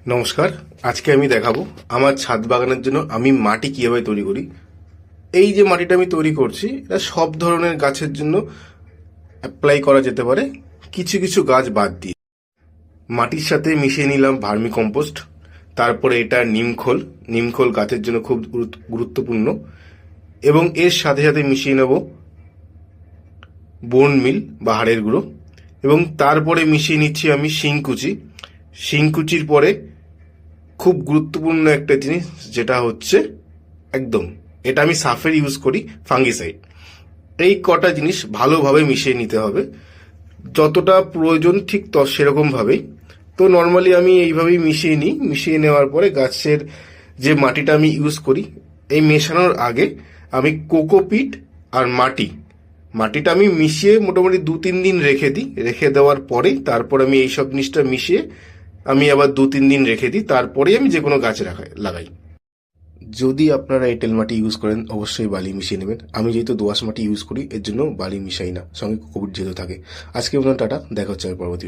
নমস্কার। আজকে আমি দেখাবো আমার ছাদ বাগানের জন্য আমি মাটি কিভাবে তৈরি করি। এই যে মাটিটা আমি তৈরি করছি এটা সব ধরনের গাছের জন্য অ্যাপ্লাই করা যেতে পারে, কিছু কিছু গাছ বাদ দিয়ে। মাটির সাথে মিশিয়ে নিলাম ভার্মি কম্পোস্ট, তারপরে এটা নিমখোল। নিমখোল গাছের জন্য খুব গুরুত্বপূর্ণ। এবং এর সাথে সাথে মিশিয়ে নেব বোন মিল বা হাড়ের গুঁড়ো। এবং তারপরে মিশিয়ে নিচ্ছি আমি শিংকুচি। শিংকুচির পরে খুব গুরুত্বপূর্ণ একটা জিনিস যেটা হচ্ছে একদম, এটা আমি সাফের ইউজ করি, ফাঙ্গিসাইড। এই কটা জিনিস ভালোভাবে মিশিয়ে নিতে হবে, যতটা প্রয়োজন ঠিক সেরকম ভাবেই। তো নর্মালি আমি এইভাবেই মিশিয়ে নিই। মিশিয়ে নেওয়ার পরে গাছের যে মাটিটা আমি ইউজ করি, এই মেশানোর আগে আমি কোকোপিট আর মাটিটা আমি মিশিয়ে মোটামুটি 2-3 দিন রেখে দিই। রেখে দেওয়ার পরে তারপর আমি এইসব জিনিসটা মিশিয়ে আমি আবার 2-3 দিন রেখে দিই, তারপরে আমি যে কোনো গাছ লাগাই। যদি আপনারা এঁটেল মাটি ইউজ করেন অবশ্যই বালি মিশিয়ে নেবেন। আমি যেহেতু দোআঁশ মাটি ইউজ করি এর জন্য বালি মিশাই না, সঙ্গে কোকোপিট যেহেতু থাকে। আজকে টাটা, দেখা হচ্ছে পরবর্তী।